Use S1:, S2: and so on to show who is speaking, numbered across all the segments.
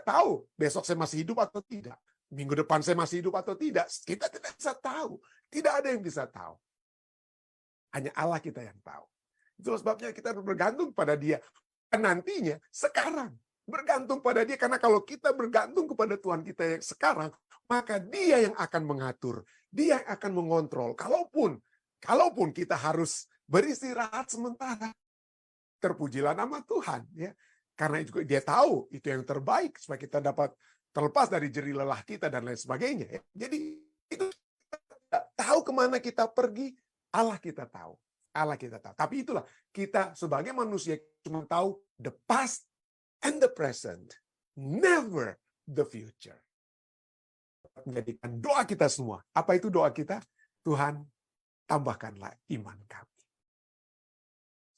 S1: tahu besok saya masih hidup atau tidak. Minggu depan saya masih hidup atau tidak. Kita tidak bisa tahu. Tidak ada yang bisa tahu. Hanya Allah kita yang tahu. Itulah sebabnya kita harus bergantung pada Dia. Dan nantinya, sekarang. Bergantung pada Dia. Karena kalau kita bergantung kepada Tuhan kita yang sekarang, maka Dia yang akan mengatur. Dia yang akan mengontrol. Kalaupun kita harus beristirahat sementara, terpujilah nama Tuhan. Ya. Karena itu Dia tahu itu yang terbaik supaya kita dapat terlepas dari jerih lelah kita dan lain sebagainya. Ya. Jadi itu kita tahu kemana kita pergi, Allah kita tahu. Allah kita tahu. Tapi itulah, kita sebagai manusia cuma tahu the past and the present, never the future. Menjadikan doa kita semua. Apa itu doa kita? Tuhan, tambahkanlah iman kami.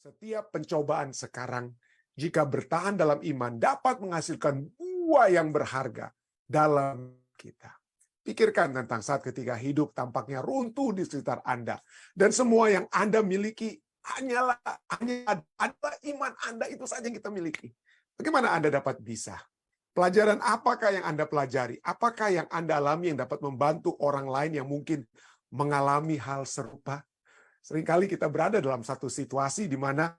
S1: Setiap pencobaan sekarang, jika bertahan dalam iman, dapat menghasilkan buah yang berharga dalam kita. Pikirkan tentang saat ketika hidup tampaknya runtuh di sekitar Anda. Dan semua yang Anda miliki hanya adalah iman Anda, itu saja yang kita miliki. Bagaimana Anda dapat bisa? Pelajaran apakah yang Anda pelajari? Apakah yang Anda alami yang dapat membantu orang lain yang mungkin mengalami hal serupa? Seringkali kita berada dalam satu situasi di mana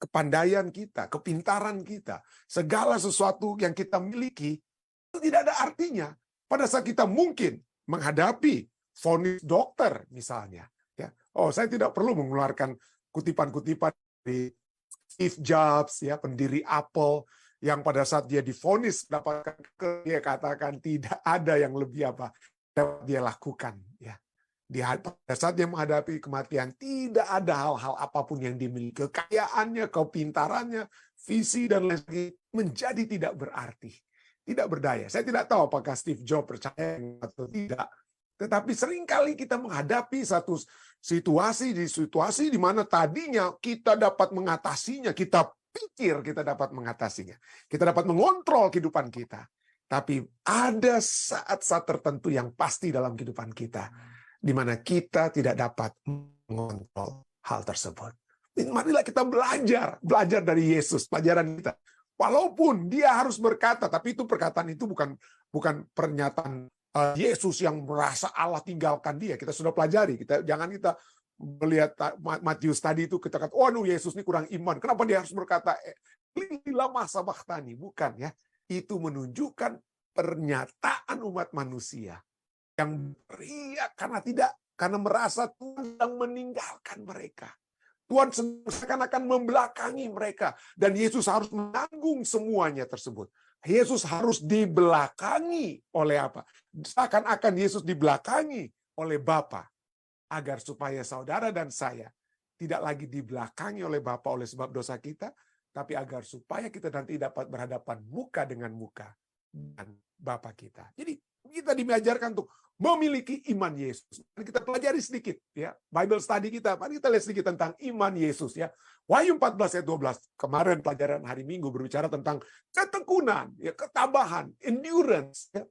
S1: kepandaian kita, kepintaran kita, segala sesuatu yang kita miliki, itu tidak ada artinya. Pada saat kita mungkin menghadapi vonis dokter misalnya, ya, saya tidak perlu mengeluarkan kutipan-kutipan dari Steve Jobs, ya, pendiri Apple, yang pada saat dia divonis mendapatkan, dia katakan tidak ada yang lebih apa dapat dia lakukan, ya. Pada saat dia menghadapi kematian, tidak ada hal-hal apapun yang dimiliki, kekayaannya, kepintarannya, visi dan lain sebagainya menjadi tidak berarti. Tidak berdaya. Saya tidak tahu apakah Steve Jobs percaya atau tidak. Tetapi seringkali kita menghadapi satu situasi di mana tadinya kita dapat mengatasinya, kita pikir kita dapat mengatasinya. Kita dapat mengontrol kehidupan kita. Tapi ada saat-saat tertentu yang pasti dalam kehidupan kita, di mana kita tidak dapat mengontrol hal tersebut. Marilah kita belajar dari Yesus, pelajaran kita. Walaupun dia harus berkata, tapi itu perkataan itu bukan pernyataan Yesus yang merasa Allah tinggalkan dia. Kita sudah pelajari. Jangan kita melihat Matius tadi itu kita kata, Yesus ini kurang iman. Kenapa dia harus berkata lama sabachtani? Bukan, ya. Itu menunjukkan pernyataan umat manusia yang beriak karena merasa Tuhan sedang meninggalkan mereka. Tuhan seakan-akan membelakangi mereka. Dan Yesus harus menanggung semuanya tersebut. Yesus harus dibelakangi oleh apa? Seakan-akan Yesus dibelakangi oleh Bapa. Agar supaya saudara dan saya tidak lagi dibelakangi oleh Bapa oleh sebab dosa kita. Tapi agar supaya kita nanti dapat berhadapan muka dengan muka dengan Bapa kita. Jadi kita diajarkan untuk memiliki iman Yesus. Kita pelajari sedikit, ya, Bible study kita. Mari kita lihat sedikit tentang iman Yesus, ya. Wahyu 14 ayat 12. Kemarin pelajaran hari Minggu berbicara tentang ketekunan, ya, ketabahan, endurance, ya.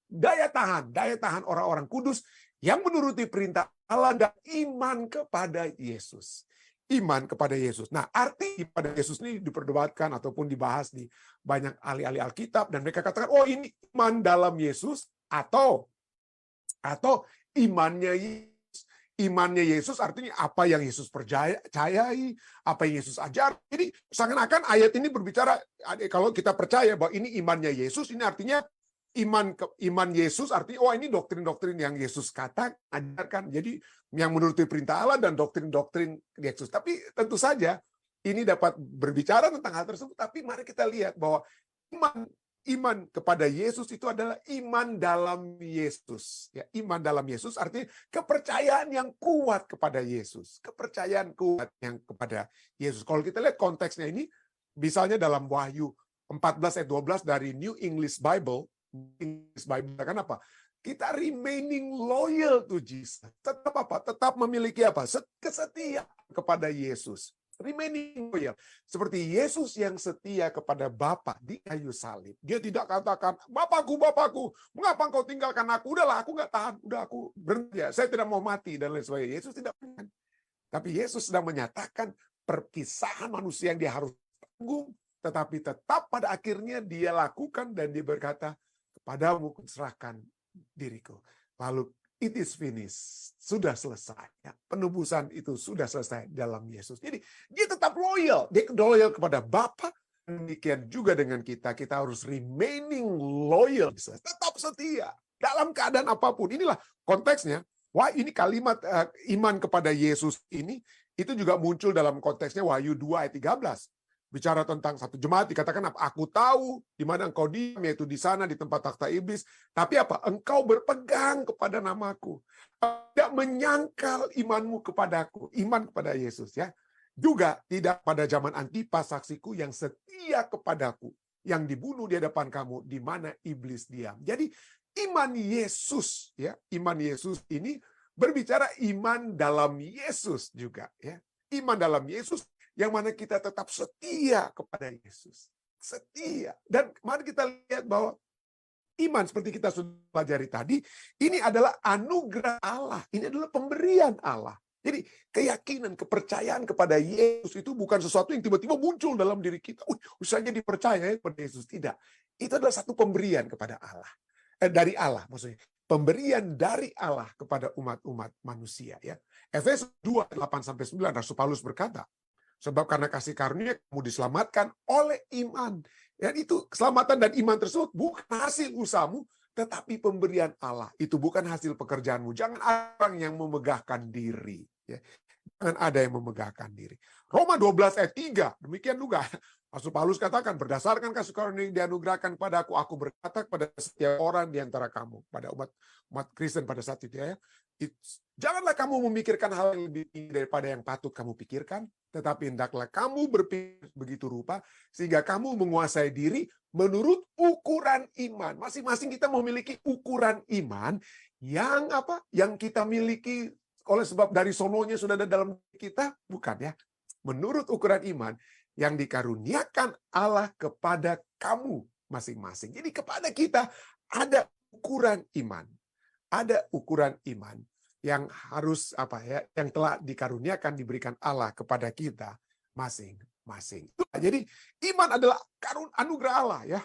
S1: Daya tahan orang-orang kudus yang menuruti perintah Allah dan iman kepada Yesus. Iman kepada Yesus. Nah, arti pada Yesus ini diperdebatkan ataupun dibahas di banyak ahli-ahli Alkitab, dan mereka katakan, ini iman dalam Yesus atau imannya Yesus. Imannya Yesus artinya apa yang Yesus percayai, apa yang Yesus ajar. Jadi seakan-akan ayat ini berbicara, kalau kita percaya bahwa ini imannya Yesus, ini artinya iman Yesus artinya ini doktrin-doktrin yang Yesus ajarkan. Jadi yang menuruti perintah Allah dan doktrin-doktrin Yesus. Tapi tentu saja ini dapat berbicara tentang hal tersebut. Tapi mari kita lihat bahwa iman kepada Yesus itu adalah iman dalam Yesus. Ya, iman dalam Yesus artinya kepercayaan yang kuat kepada Yesus. Kepercayaan kuat yang kepada Yesus. Kalau kita lihat konteksnya ini, misalnya dalam Wahyu 14 ayat 12 dari New English Bible kan apa? Kita remaining loyal to Jesus. Tetap apa? Tetap memiliki apa? Kesetiaan kepada Yesus. Remaining loyal. Seperti Yesus yang setia kepada Bapa di kayu salib. Dia tidak katakan, Bapakku, mengapa engkau tinggalkan aku? Udahlah, aku nggak tahan. Udah, aku berhenti. Saya tidak mau mati dan lain sebagainya. Yesus tidak pernah. Tapi Yesus sedang menyatakan perpisahan manusia yang dia harus tanggung tetapi tetap pada akhirnya dia lakukan dan dia berkata, kepadamu kuserahkan diriku. Lalu it is finished, sudah selesai. Ya. Penebusan itu sudah selesai dalam Yesus. Jadi dia tetap loyal, dia loyal kepada Bapa. Demikian juga dengan kita harus remaining loyal, tetap setia dalam keadaan apapun. Inilah konteksnya. Wah, ini kalimat iman kepada Yesus ini itu juga muncul dalam konteksnya Wahyu 2 ayat 13. Bicara tentang satu jemaat dikatakan apa? Aku tahu di mana engkau diam, yaitu di sana di tempat takhta iblis. Tapi apa? Engkau berpegang kepada namaku. Tidak menyangkal imanmu kepadaku. Iman kepada Yesus ya. Juga tidak pada zaman Antipas saksiku yang setia kepadaku. Yang dibunuh di hadapan kamu di mana iblis diam. Jadi iman Yesus ya. Iman Yesus ini berbicara iman dalam Yesus juga ya. Iman dalam Yesus yang mana kita tetap setia kepada Yesus. Setia. Dan mari kita lihat bahwa iman seperti kita sudah pelajari tadi, ini adalah anugerah Allah. Ini adalah pemberian Allah. Jadi keyakinan, kepercayaan kepada Yesus itu bukan sesuatu yang tiba-tiba muncul dalam diri kita. Usahanya dipercaya kepada Yesus. Tidak. Itu adalah satu pemberian kepada Allah. Dari Allah maksudnya. Pemberian dari Allah kepada umat-umat manusia. Ya. Efesus 2, 8-9, Rasul Paulus berkata, sebab karena kasih karunia kamu diselamatkan oleh iman. Dan itu keselamatan dan iman tersebut bukan hasil usahamu, tetapi pemberian Allah. Itu bukan hasil pekerjaanmu. Jangan orang yang memegahkan diri. Ya. Jangan ada yang memegahkan diri. Roma 12 ayat 3. Demikian juga. Rasul Paulus katakan, berdasarkan kasih karunia yang dianugerahkan padaku, aku berkata kepada setiap orang di antara kamu, pada umat Kristen pada saat itu ya, janganlah kamu memikirkan hal yang lebih tinggi daripada yang patut kamu pikirkan, tetapi hendaklah kamu berpikir begitu rupa, sehingga kamu menguasai diri menurut ukuran iman. Masing-masing kita memiliki ukuran iman yang apa? Yang kita miliki oleh sebab dari sononya sudah ada dalam kita, bukan ya? Menurut ukuran iman yang dikaruniakan Allah kepada kamu masing-masing. Jadi kepada kita ada ukuran iman. Ada ukuran iman yang harus apa ya, yang telah dikaruniakan diberikan Allah kepada kita masing-masing. Jadi iman adalah anugerah Allah ya.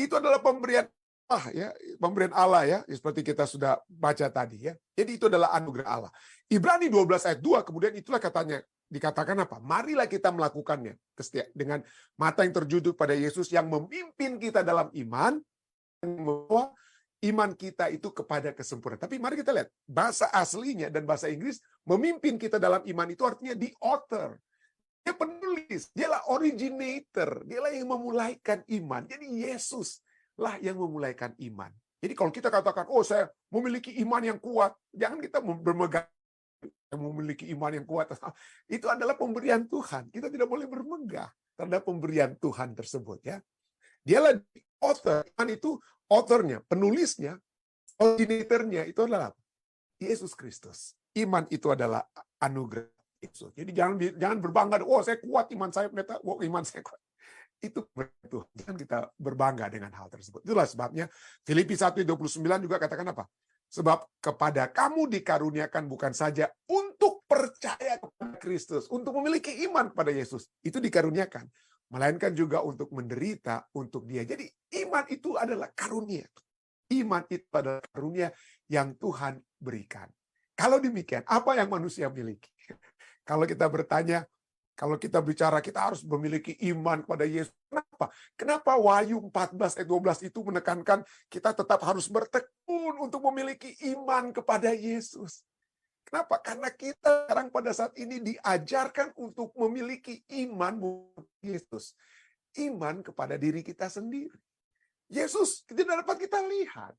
S1: Itu adalah pemberian Allah ya, pemberian Allah ya, seperti kita sudah baca tadi ya. Jadi itu adalah anugerah Allah. Ibrani 12 ayat 2 kemudian itulah katanya dikatakan apa? Marilah kita melakukannya dengan mata yang tertuju pada Yesus yang memimpin kita dalam iman, bahwa iman kita itu kepada kesempurnaan. Tapi mari kita lihat bahasa aslinya dan bahasa Inggris, memimpin kita dalam iman itu artinya the author. Dia penulis, dialah originator, dialah yang memulaikan iman. Jadi Yesus lah yang memulaikan iman. Jadi kalau kita katakan, oh saya memiliki iman yang kuat, jangan kita bermegah memiliki iman yang kuat. Itu adalah pemberian Tuhan. Kita tidak boleh bermegah terhadap pemberian Tuhan tersebut ya. Dialah author. Iman itu authornya, penulisnya, originatornya itu adalah Yesus Kristus. Iman itu adalah anugerah Yesus. Jadi jangan berbangga, oh saya kuat iman saya, iman saya kuat. Itu Tuhan. Jangan kita berbangga dengan hal tersebut. Itulah sebabnya Filipi 1:29 juga katakan apa? Sebab kepada kamu dikaruniakan bukan saja untuk percaya kepada Kristus, untuk memiliki iman kepada Yesus. Itu dikaruniakan. Melainkan juga untuk menderita untuk dia. Jadi iman itu adalah karunia. Iman itu adalah karunia yang Tuhan berikan. Kalau demikian, apa yang manusia miliki? Kalau kita bertanya, kalau kita bicara kita harus memiliki iman kepada Yesus. Kenapa? Kenapa Wahyu 14 ayat 12 itu menekankan kita tetap harus bertekun untuk memiliki iman kepada Yesus? Kenapa? Karena kita sekarang pada saat ini diajarkan untuk memiliki iman kepada Yesus. Iman kepada diri kita sendiri. Yesus tidak dapat kita lihat.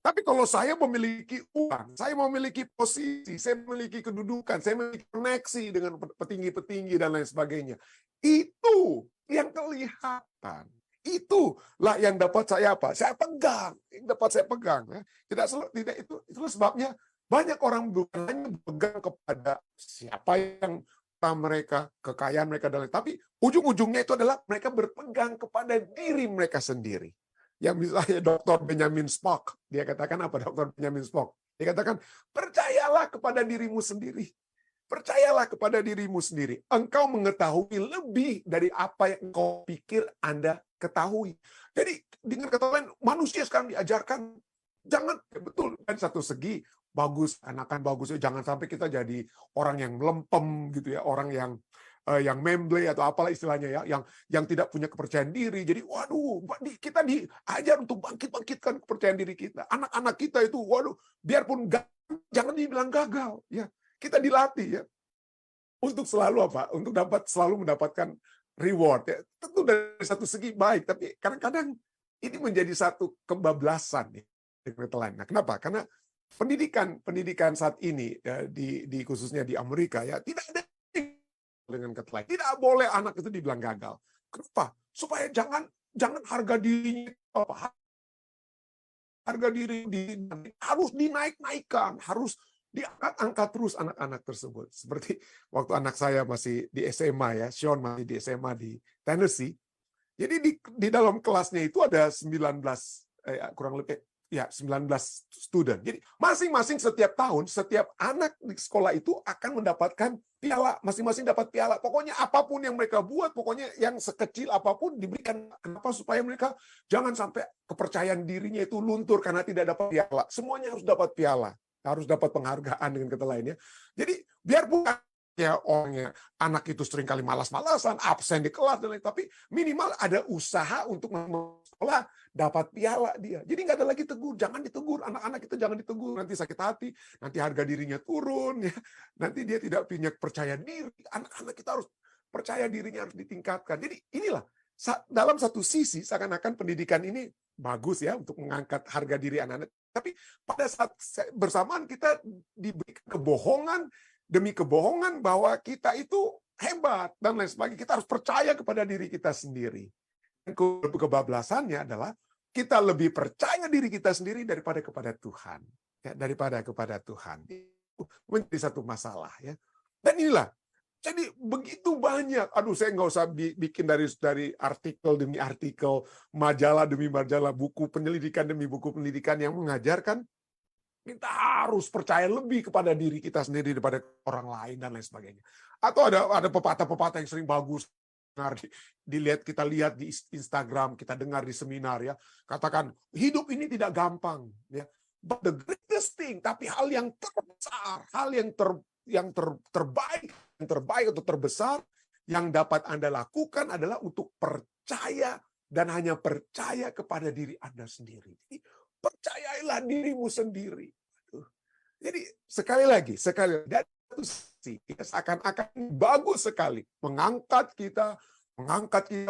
S1: Tapi kalau saya memiliki uang, saya memiliki posisi, saya memiliki kedudukan, saya memiliki koneksi dengan petinggi-petinggi dan lain sebagainya. Itu yang kelihatan. Itulah yang dapat saya apa? Saya pegang, yang dapat saya pegang. Tidak itulah sebabnya banyak orang bukan hanya pegang kepada siapa yang mereka, kekayaan mereka dan lain, tapi ujung-ujungnya itu adalah mereka berpegang kepada diri mereka sendiri. Yang misalnya Dr. Benjamin Spock, dia katakan apa Dr. Benjamin Spock? Dia katakan, percayalah kepada dirimu sendiri. Percayalah kepada dirimu sendiri. Engkau mengetahui lebih dari apa yang engkau pikir Anda ketahui. Jadi dengan kata lain, manusia sekarang diajarkan jangan, betul, kan satu segi bagus, anakan bagus, jangan sampai kita jadi orang yang melempem gitu ya, orang yang memble atau apalah istilahnya ya, yang tidak punya kepercayaan diri. Jadi waduh, kita diajar untuk bangkitkan kepercayaan diri kita. Anak-anak kita itu waduh, biarpun jangan dibilang gagal ya. Kita dilatih ya untuk selalu apa? Untuk selalu mendapatkan reward ya. Tentu dari satu segi baik, tapi kadang-kadang ini menjadi satu kebablasan ya. Nah, kenapa? Karena pendidikan saat ini ya, di khususnya di Amerika ya tidak ada dengan kata lain. Tidak boleh anak itu dibilang gagal. Kenapa? Supaya jangan harga dirinya harga diri harus dinaik-naikkan, harus diangkat-angkat terus anak-anak tersebut. Seperti waktu anak saya masih di SMA ya, Sean masih di SMA di Tennessee. Jadi di dalam kelasnya itu ada 19 kurang lebih ya 19 student. Jadi masing-masing setiap tahun setiap anak di sekolah itu akan mendapatkan piala, masing-masing dapat piala. Pokoknya apapun yang mereka buat, pokoknya yang sekecil apapun diberikan. Kenapa? Supaya mereka jangan sampai kepercayaan dirinya itu luntur karena tidak dapat piala. Semuanya harus dapat piala, harus dapat penghargaan dengan kata lainnya. Jadi biarpun ya orangnya anak itu seringkali malas-malasan, absen di kelas dan lain, tapi minimal ada usaha untuk sekolah dapat piala dia. Jadi nggak ada lagi tegur, jangan ditegur anak-anak itu, jangan ditegur, nanti sakit hati, nanti harga dirinya turun ya, nanti dia tidak punya percaya diri. Anak-anak kita harus percaya dirinya, harus ditingkatkan. Jadi inilah dalam satu sisi seakan-akan pendidikan ini bagus ya untuk mengangkat harga diri anak-anak, tapi pada saat bersamaan kita diberi kebohongan demi kebohongan bahwa kita itu hebat dan lain sebagainya. Kita harus percaya kepada diri kita sendiri. Kebablasannya adalah kita lebih percaya diri kita sendiri daripada kepada Tuhan. Ya, daripada kepada Tuhan. Itu menjadi satu masalah ya. Dan inilah, jadi begitu banyak. Aduh, saya nggak usah bikin dari artikel demi artikel, majalah demi majalah, buku penelitikan demi buku penelitikan yang mengajarkan kita harus percaya lebih kepada diri kita sendiri daripada orang lain dan lain sebagainya. Atau ada pepatah-pepatah yang sering bagus kita lihat di Instagram, kita dengar di seminar ya. Katakan hidup ini tidak gampang ya. But the greatest thing, tapi hal yang terbesar, hal yang terbaik atau terbesar yang dapat Anda lakukan adalah untuk percaya dan hanya percaya kepada diri Anda sendiri. Jadi, percayailah dirimu sendiri. Jadi sekali lagi dari satu sisi seakan-akan bagus sekali mengangkat kita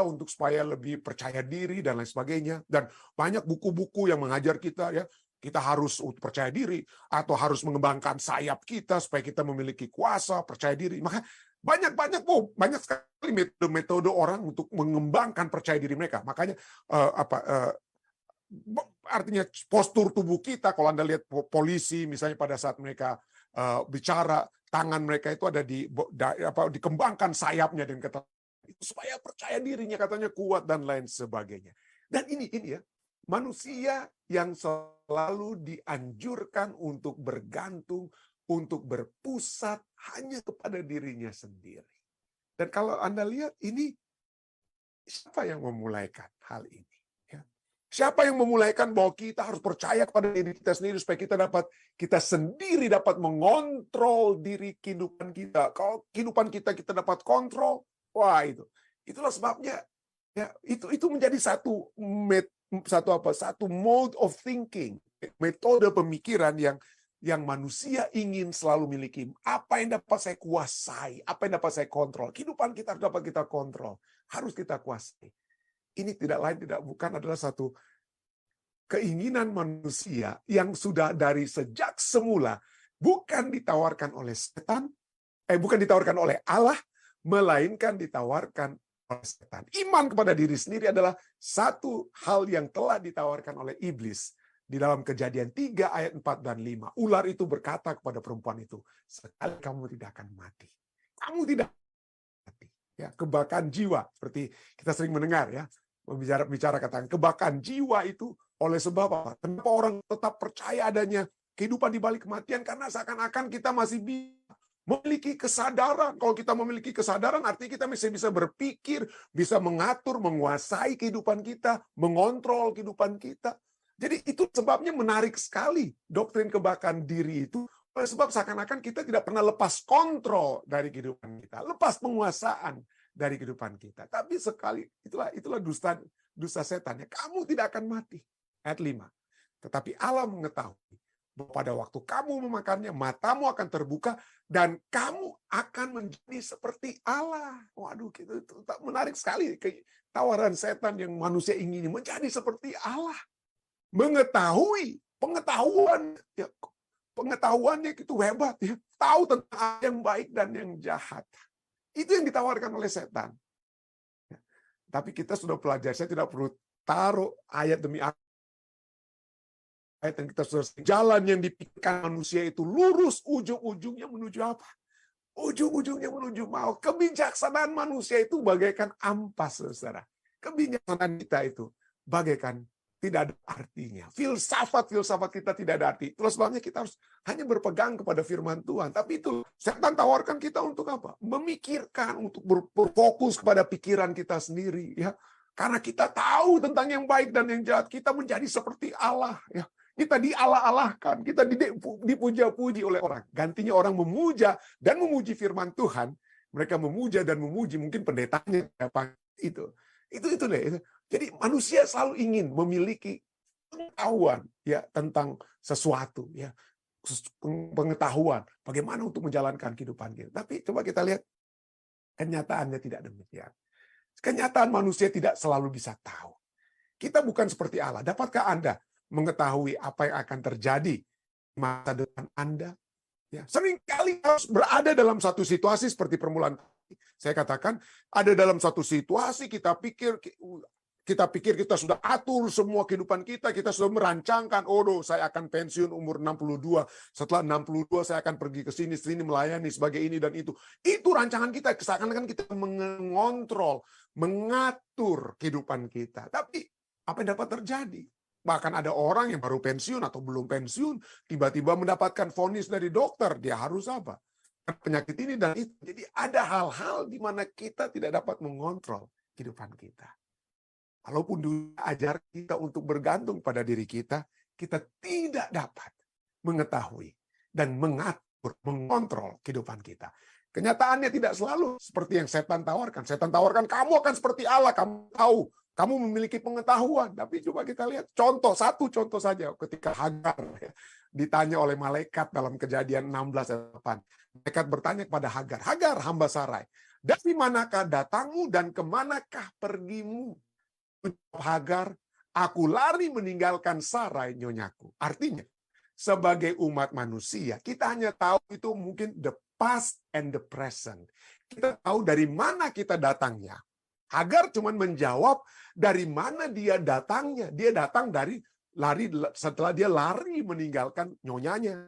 S1: untuk supaya lebih percaya diri dan lain sebagainya, dan banyak buku-buku yang mengajar kita ya kita harus percaya diri atau harus mengembangkan sayap kita supaya kita memiliki kuasa percaya diri. Maka banyak sekali metode orang untuk mengembangkan percaya diri mereka. Makanya artinya postur tubuh kita, kalau Anda lihat polisi misalnya pada saat mereka bicara, tangan mereka itu ada dikembangkan sayapnya dan kata itu supaya percaya dirinya katanya kuat dan lain sebagainya. Dan ini ya, manusia yang selalu dianjurkan untuk bergantung, untuk berpusat hanya kepada dirinya sendiri. Dan kalau Anda lihat ini, siapa yang memulaikan hal ini? Siapa yang memulaikan bahwa kita harus percaya kepada diri kita sendiri supaya kita sendiri dapat mengontrol diri kehidupan kita. Kalau kehidupan kita dapat kontrol, wah itulah sebabnya ya itu menjadi satu mode of thinking, metode pemikiran yang manusia ingin selalu miliki. Apa yang dapat saya kuasai, apa yang dapat saya kontrol. Kehidupan kita dapat kita kontrol, harus kita kuasai. Ini tidak lain tidak bukan adalah satu keinginan manusia yang sudah dari sejak semula bukan ditawarkan oleh setan, bukan ditawarkan oleh Allah, melainkan ditawarkan oleh setan. Iman kepada diri sendiri adalah satu hal yang telah ditawarkan oleh iblis. Di dalam Kejadian 3 ayat 4 dan 5, ular itu berkata kepada perempuan itu, sekali kamu tidak akan mati. Kamu tidak mati. Ya, kebakaran jiwa, seperti kita sering mendengar ya. Bicara katakan kebakaran jiwa itu oleh sebab apa? Kenapa orang tetap percaya adanya kehidupan di balik kematian? Karena seakan-akan kita masih bisa Memiliki kesadaran. Kalau kita memiliki kesadaran, artinya kita masih bisa berpikir, bisa mengatur, menguasai kehidupan kita, mengontrol kehidupan kita. Jadi itu sebabnya menarik sekali doktrin kebangkitan diri itu. Sebab seakan-akan kita tidak pernah lepas kontrol dari kehidupan kita, lepas penguasaan dari kehidupan kita. Tapi sekali itulah dusta setan. Kamu tidak akan mati. Ayat 5. Tetapi Allah mengetahui bahwa pada waktu kamu memakannya, matamu akan terbuka dan kamu akan menjadi seperti Allah. Waduh, itu menarik sekali tawaran setan yang manusia ingini, menjadi seperti Allah. Mengetahui, pengetahuannya itu hebat ya. Tahu tentang yang baik dan yang jahat. Itu yang ditawarkan oleh setan. Tapi kita sudah pelajari, saya tidak perlu taruh ayat demi ayat yang kita sudah jalan yang dipikirkan manusia itu lurus, ujung-ujungnya menuju apa? Ujung-ujungnya menuju maut. Kebijaksanaan manusia itu bagaikan ampas, saudara. Kebijaksanaan kita itu bagaikan tidak ada artinya. Filsafat kita tidak ada arti. Itulah sebabnya kita harus hanya berpegang kepada firman Tuhan. Tapi itu setan tawarkan kita untuk apa? Memikirkan, untuk berfokus kepada pikiran kita sendiri, ya. Karena kita tahu tentang yang baik dan yang jahat, kita menjadi seperti Allah, ya. Kita dialah-alahkan, kita dipuja-puji oleh orang. Gantinya orang memuja dan memuji firman Tuhan, mereka memuja dan memuji mungkin pendetanya apa itu. Itu deh. Jadi manusia selalu ingin memiliki pengetahuan ya tentang sesuatu, ya. Pengetahuan bagaimana untuk menjalankan kehidupan kita. Tapi coba kita lihat kenyataannya tidak demikian. Kenyataan manusia tidak selalu bisa tahu. Kita bukan seperti Allah. Dapatkah Anda mengetahui apa yang akan terjadi masa depan Anda? Ya, seringkali harus berada dalam satu situasi seperti permulaan. Saya katakan, ada dalam satu situasi kita pikir kita sudah atur semua kehidupan kita sudah merancangkan, saya akan pensiun umur 62, setelah 62 saya akan pergi ke sini melayani sebagai ini dan itu. Itu rancangan kita, seakan-akan kita mengontrol, mengatur kehidupan kita. Tapi apa yang dapat terjadi? Bahkan ada orang yang baru pensiun atau belum pensiun, tiba-tiba mendapatkan vonis dari dokter, dia harus apa? Penyakit ini dan itu. Jadi ada hal-hal di mana kita tidak dapat mengontrol kehidupan kita. Walaupun dunia ajar kita untuk bergantung pada diri kita tidak dapat mengetahui dan mengatur, mengontrol kehidupan kita. Kenyataannya tidak selalu seperti yang setan tawarkan. Setan tawarkan, kamu akan seperti Allah, kamu tahu, kamu memiliki pengetahuan. Tapi coba kita lihat satu contoh saja ketika Hagar ditanya oleh malaikat dalam Kejadian 16 ayat 8. Malaikat bertanya kepada Hagar, Hagar hamba Sarai, dari manakah datangmu dan kemanakah pergimu? Hagar, aku lari meninggalkan Sarai nyonyaku. Artinya, sebagai umat manusia, kita hanya tahu itu mungkin the past and the present. Kita tahu dari mana kita datangnya. Hagar cuma menjawab dari mana dia datangnya. Dia datang dari setelah dia lari meninggalkan nyonyanya.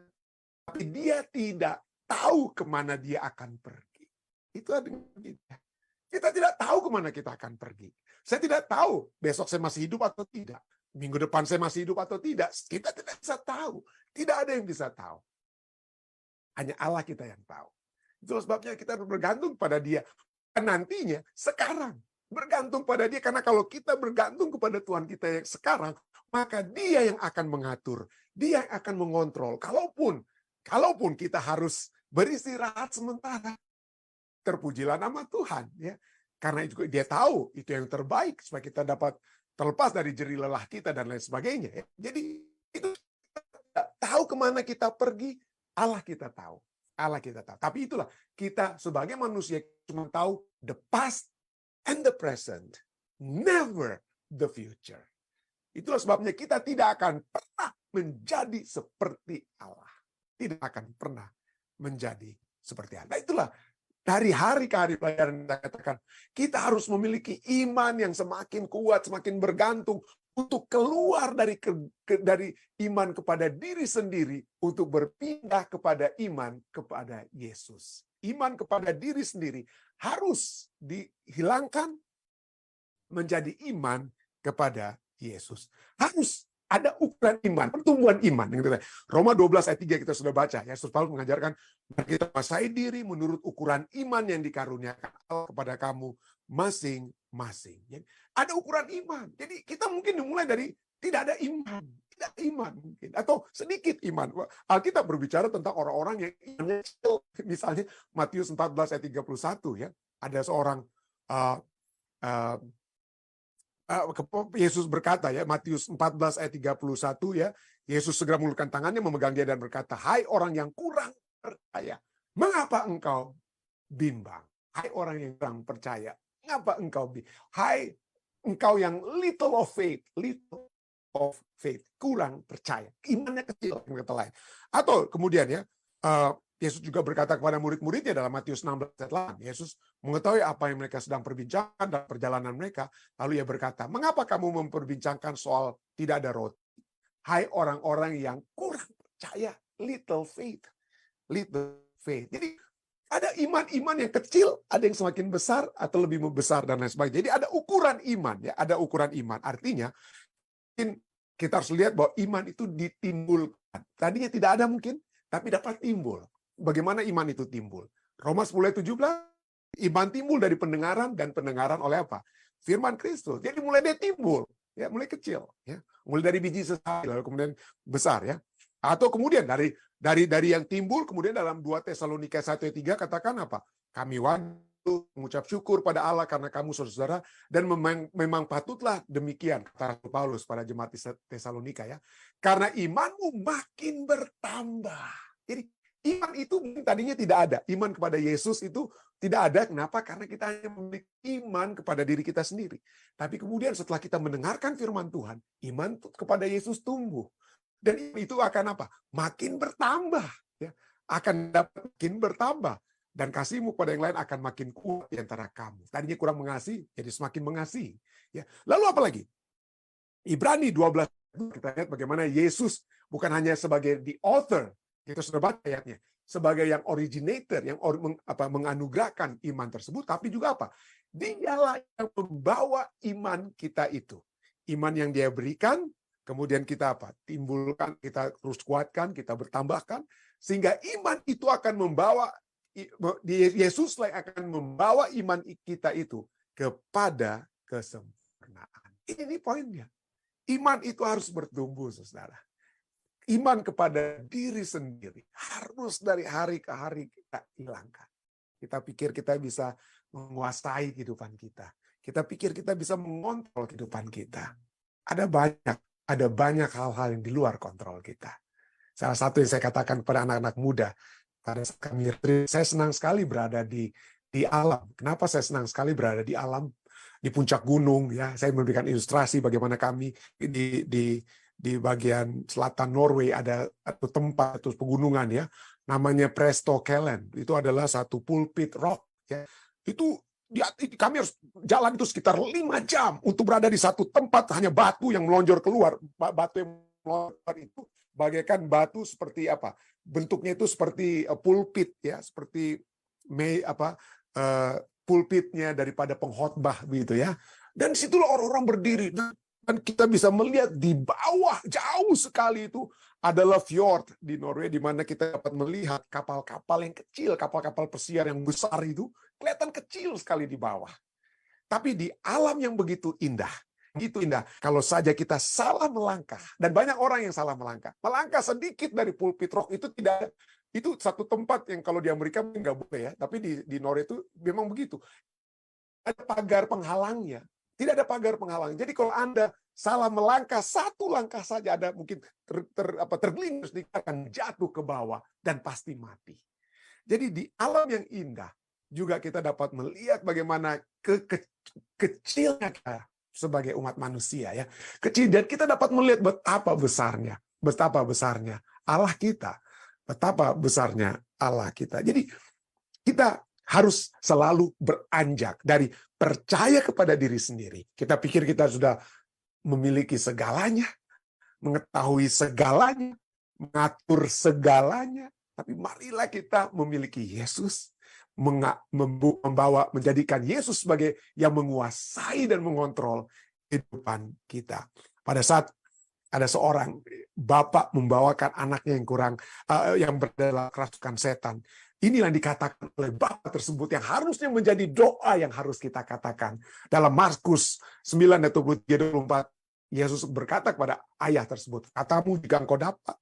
S1: Tapi dia tidak tahu kemana dia akan pergi. Itu dengan kita. Kita tidak tahu kemana kita akan pergi. Saya tidak tahu besok saya masih hidup atau tidak. Minggu depan saya masih hidup atau tidak. Kita tidak bisa tahu. Tidak ada yang bisa tahu. Hanya Allah kita yang tahu. Itu sebabnya kita harus bergantung pada Dia. Dan nantinya, sekarang. Bergantung pada Dia. Karena kalau kita bergantung kepada Tuhan kita yang sekarang, maka Dia yang akan mengatur. Dia yang akan mengontrol. Kalaupun kita harus beristirahat sementara, terpujilah nama Tuhan. Ya. Karena juga Dia tahu itu yang terbaik supaya kita dapat terlepas dari jerih lelah kita dan lain sebagainya. Ya. Jadi itu kita tahu kemana kita pergi, Allah kita tahu. Allah kita tahu. Tapi itulah, kita sebagai manusia cuma tahu the past and the present. Never the future. Itulah sebabnya kita tidak akan pernah menjadi seperti Allah. Tidak akan pernah menjadi seperti Allah. Nah, itulah dari hari ke hari pelajaran kita katakan, kita harus memiliki iman yang semakin kuat, semakin bergantung untuk keluar dari iman kepada diri sendiri untuk berpindah kepada iman kepada Yesus. Iman kepada diri sendiri harus dihilangkan menjadi iman kepada Yesus. Harus ada ukuran iman, pertumbuhan iman. Roma 12 ayat 3 kita sudah baca. Yesus Paulus mengajarkan, kita kuasai diri menurut ukuran iman yang dikaruniakan Allah kepada kamu masing-masing. Jadi, ada ukuran iman. Jadi kita mungkin dimulai dari tidak ada iman. Tidak ada iman mungkin. Atau sedikit iman. Alkitab berbicara tentang orang-orang yang imannya kecil. Misalnya Matius 14 ayat 31 ya. Ada seorang Yesus berkata ya, Matius 14 ayat 31 ya, Yesus segera mengulurkan tangannya memegang dia dan berkata, hai orang yang kurang percaya, mengapa engkau bimbang? Hai orang yang kurang percaya, mengapa engkau bimbang? Hai engkau yang little of faith, kurang percaya, imannya kecil, kata lain. Atau kemudian ya, Yesus juga berkata kepada murid-muridnya dalam Matius 16 ayat 8. Yesus mengetahui apa yang mereka sedang perbincangkan dalam perjalanan mereka. Lalu ia berkata, mengapa kamu memperbincangkan soal tidak ada roti? Hai orang-orang yang kurang percaya, little faith. Jadi ada iman-iman yang kecil, ada yang semakin besar atau lebih besar dan lain sebagainya. Jadi ada ukuran iman ya, ada ukuran iman. Artinya kita harus lihat bahwa iman itu ditimbulkan. Tadinya tidak ada mungkin, tapi dapat timbul. Bagaimana iman itu timbul? Roma 10 ayat 17, iman timbul dari pendengaran dan pendengaran oleh apa? Firman Kristus. Jadi mulai dia timbul, ya, mulai kecil, ya. Mulai dari biji sesawi lalu kemudian besar ya. Atau kemudian dari yang timbul kemudian dalam 2 Tesalonika 1 ayat 3 katakan apa? Kami wajib mengucap syukur pada Allah karena kamu saudara-saudara dan memang patutlah demikian kata Paulus pada jemaat Tesalonika ya. Karena imanmu makin bertambah. Jadi iman itu tadinya tidak ada. Iman kepada Yesus itu tidak ada. Kenapa? Karena kita hanya memiliki iman kepada diri kita sendiri. Tapi kemudian setelah kita mendengarkan firman Tuhan, iman kepada Yesus tumbuh. Dan itu akan apa? Makin bertambah. Ya. Akan dapat makin bertambah. Dan kasihmu pada yang lain akan makin kuat di antara kamu. Tadinya kurang mengasihi, jadi semakin mengasihi. Ya. Lalu apa lagi? Ibrani 12, kita lihat bagaimana Yesus bukan hanya sebagai the author, kita sudah baca ayatnya, sebagai yang originator, yang menganugerahkan iman tersebut, tapi juga apa? Dialah yang membawa iman kita itu. Iman yang dia berikan, kemudian kita apa? Timbulkan, kita terus kuatkan, kita bertambahkan, sehingga iman itu akan membawa, Yesuslah yang akan membawa iman kita itu kepada kesempurnaan. Ini poinnya. Iman itu harus bertumbuh, saudara. Iman kepada diri sendiri harus dari hari ke hari kita hilangkan. Kita pikir kita bisa menguasai kehidupan kita. Kita pikir kita bisa mengontrol kehidupan kita. Ada banyak hal-hal yang di luar kontrol kita. Salah satu yang saya katakan kepada anak-anak muda, pada saat kami retreat, saya senang sekali berada di alam. Kenapa saya senang sekali berada di alam? Di puncak gunung, ya. Saya memberikan ilustrasi bagaimana kami di bagian selatan Norway ada tempat itu pegunungan ya, namanya Prestokelen. Itu adalah satu pulpit rock ya. Itu kami harus jalan itu sekitar 5 jam untuk berada di satu tempat, hanya batu yang melonjor keluar. Batu yang melonjor itu bagaikan batu seperti apa? Bentuknya itu seperti pulpit ya, seperti pulpitnya daripada pengkhotbah begitu ya. Dan situlah orang-orang berdiri. Dan kita bisa melihat di bawah jauh sekali itu adalah fjord di Norwegia, di mana kita dapat melihat kapal-kapal yang kecil, kapal-kapal pesiar yang besar itu kelihatan kecil sekali di bawah. Tapi di alam yang begitu indah, kalau saja kita salah melangkah, dan banyak orang yang salah melangkah sedikit dari pulpit rock itu tidak ada. Itu satu tempat yang kalau di Amerika nggak boleh ya, tapi di Norwegia itu memang begitu. Ada pagar penghalangnya. Tidak ada pagar penghalang. Jadi kalau Anda salah melangkah, satu langkah saja ada mungkin tergelincir, akan jatuh ke bawah dan pasti mati. Jadi di alam yang indah juga kita dapat melihat bagaimana kecilnya kita sebagai umat manusia ya. Kecil, dan kita dapat melihat betapa besarnya Allah kita. Betapa besarnya Allah kita. Jadi kita harus selalu beranjak dari percaya kepada diri sendiri. Kita pikir kita sudah memiliki segalanya, mengetahui segalanya, mengatur segalanya. Tapi marilah kita memiliki Yesus, menjadikan Yesus sebagai yang menguasai dan mengontrol kehidupan kita. Pada saat Ada seorang bapak membawakan anaknya yang berdalam kerasukan setan. Inilah yang dikatakan oleh bapak tersebut yang harusnya menjadi doa yang harus kita katakan. Dalam Markus 9 ayat 23-24, Yesus berkata kepada ayah tersebut, katamu jika engkau dapat,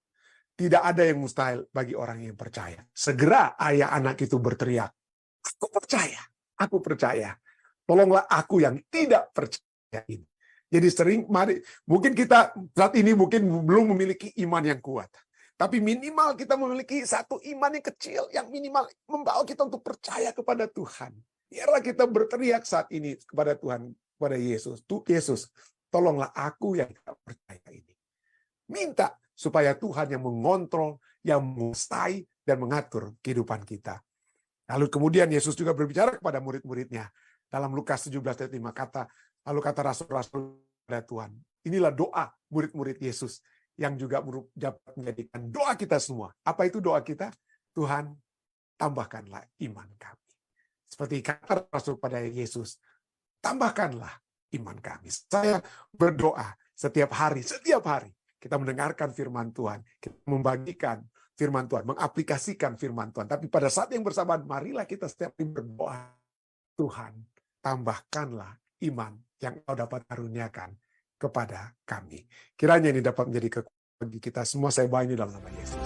S1: tidak ada yang mustahil bagi orang yang percaya. Segera ayah anak itu berteriak, aku percaya. Tolonglah aku yang tidak percaya ini. Jadi mungkin kita saat ini mungkin belum memiliki iman yang kuat. Tapi minimal kita memiliki satu iman yang kecil, yang minimal membawa kita untuk percaya kepada Tuhan. Biarlah kita berteriak saat ini kepada Tuhan, kepada Yesus. Yesus, tolonglah aku yang tidak percaya ini. Minta supaya Tuhan yang mengontrol, yang menguasai, dan mengatur kehidupan kita. Lalu kemudian Yesus juga berbicara kepada murid-muridnya. Dalam Lukas 17 ayat 5 lalu kata rasul-rasul kepada Tuhan, inilah doa murid-murid Yesus yang juga dapat menjadikan doa kita semua. Apa itu doa kita? Tuhan, tambahkanlah iman kami. Seperti kata rasul pada Yesus, tambahkanlah iman kami. Saya berdoa setiap hari kita mendengarkan firman Tuhan, kita membagikan firman Tuhan, mengaplikasikan firman Tuhan. Tapi pada saat yang bersamaan, marilah kita setiap hari berdoa, Tuhan, tambahkanlah iman yang Kau dapat karuniakan kepada kami. Kiranya ini dapat menjadi kekuatan bagi kita semua. Saya bawa ini dalam nama Yesus.